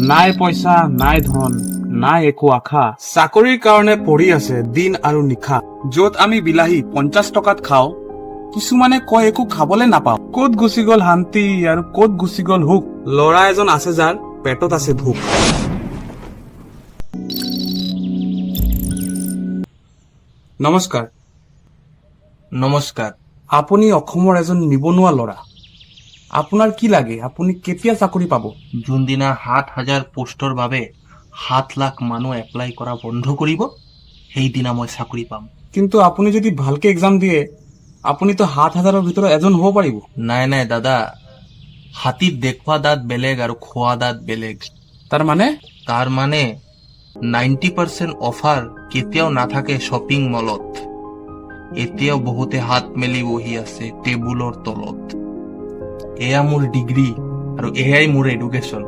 নাই পইচা, নাই ধন, নাই একো আশা। চাকৰিৰ কাৰণে পঢ়ি আছে দিন আৰু নিশা। য'ত আমি বিলাহী 50 টকাত খাওঁ, কিছুমানে কয় একো খাবলে নাপাওঁ। ক'ত গুচি গল শান্তি আৰু ক'ত গুচি গল সুখ। ল'ৰা এজন আছে যাৰ পেটত আছে ভোক। নমস্কাৰ। নমস্কাৰ। আপুনি অসমৰ এজন নিবনুৱা ল'ৰা। আপোনাৰ কি লাগে? আপুনি কেতিয়া চাকৰি পাব? যোনদিনা 7,000 পোষ্টৰ বাবে 7 লাখ মানুহ এপ্লাই কৰা বন্ধ কৰিব, সেইদিনা মই চাকৰি পাম। কিন্তু আপুনি যদি ভালকে এক্সাম দিয়ে, আপুনিতো 7,000ৰ ভিতৰত এজন হ'ব পাৰিব। নাই নাই দাদা, হাতীত দেখুৱা দাঁত বেলেগ আৰু খোৱা দাঁত বেলেগ। তাৰ মানে 90% অফাৰ কেতিয়াও নাথাকে শ্বপিং মলত। এতিয়াও বহুতে হাত মেলি বহি আছে টেবুলৰ তলত। এয়া মোৰ ডিগ্ৰী আৰু এয়াই মোৰ এডুকেশ্যন।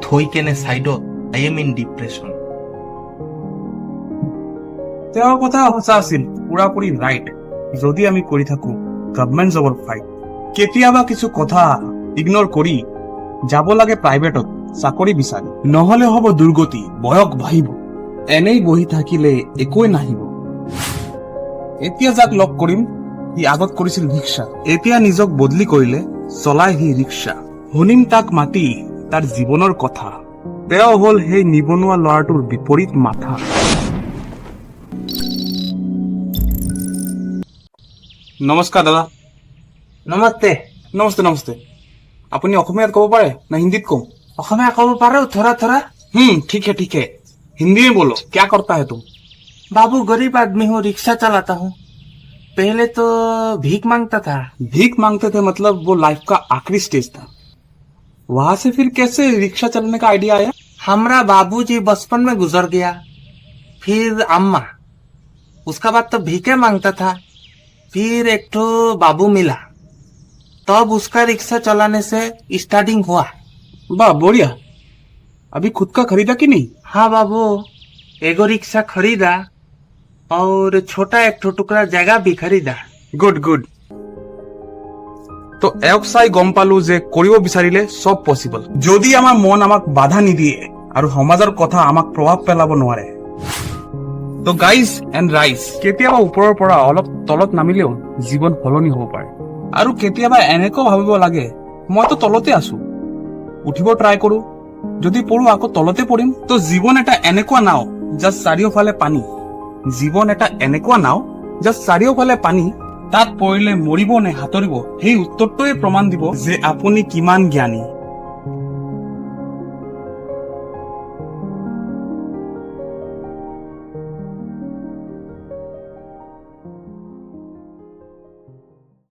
থৈ কেনে চাইডত আই এম ইন ডিপ্ৰেশ্যন। তেওঁৰ কথা সঁচা আছিল, পুৰাপুৰি ৰাইট। যদি আমি কৰি থাকো গভৰ্ণমেণ্ট জবৰ ফাইট, কেতিয়াবা কিছু কথা ইগনোৰ কৰি যাব লাগে প্ৰাইভেটত চাকৰি বিচাৰি। নহলে হ'ব দুৰ্গতি, বয়স বাঢ়িব। এনেই বহি থাকিলে একোৱে নাহিব। এতিয়া যাক লগ কৰিম সি আগত কৰিছিল ৰিক্সা, এতিয়া নিজক বদলি কৰিলে চলাই সি ৰিক্সা। শুনিম তাক মাতি তাৰ জীৱনৰ কথা, তেওঁ হল সেই নিবনুৱা ল'ৰাটোৰ বিপৰীত মাথা। নমস্কাৰ দাদা। নমস্তে। নমস্তে নমস্তে। আপুনি অসমীয়াত ক'ব পাৰে না হিন্দীত কম? অসমীয়া ক'ব পাৰো थोड़ा थोड़ा। ठीक है। हिंदी में बोलो, क्या करता है तुम? बाबू गरीब आदमी हूँ, रिक्शा चलाता हूँ। पहले तो भीख मांगता था। भीख मांगते थे मतलब वो लाइफ का आखिरी स्टेज था। वहां से फिर कैसे रिक्शा चलाने का आइडिया आया? हमारा बाबूजी बचपन में गुजर गया, फिर अम्मा, उसका बाद तो भीखे मांगता था। फिर एक ठो बाबू मिला, तब उसका रिक्शा चलाने से स्टार्टिंग हुआ। वाह बढ़िया। अभी खुद का खरीदा कि नहीं? हाँ बाबू, एगो रिक्शा खरीदा और छोटा एक ठो टुकड़ा जगह भी खरीदा। Good good. তো এক চাই গম পালো যে কৰিব বিচাৰিলে সব পসিবল, যদি আমাৰ মন আমাক বাধা নিদিয়ে আৰু সমাজৰ কথা আমাক প্ৰভাৱ পেলাব নোৱাৰে। তো গাইজ এণ্ড ৰাইজ, কেতিয়াবা ওপৰৰ পৰা অলপ তলত নামিলেও জীৱন সলনি হ'ব পাৰে। আৰু কেতিয়াবা এনেকৈ ভাবিব লাগে মইতো তলতে আছো, উঠিব ট্ৰাই কৰো, যদি পঢ়ো আকৌ তলতে পঢ়িম। তো জীৱন এটা এনেকুৱা নাও যাৰ চাৰিওফালে পানী, জীৱন এটা এনেকুৱা নাও যাৰ চাৰিওফালে পানী, তাত পৰিলে মৰিব নে সাঁতৰিব, সেই উত্তৰটোৱে প্ৰমাণ দিব যে আপুনি কিমান জ্ঞানী।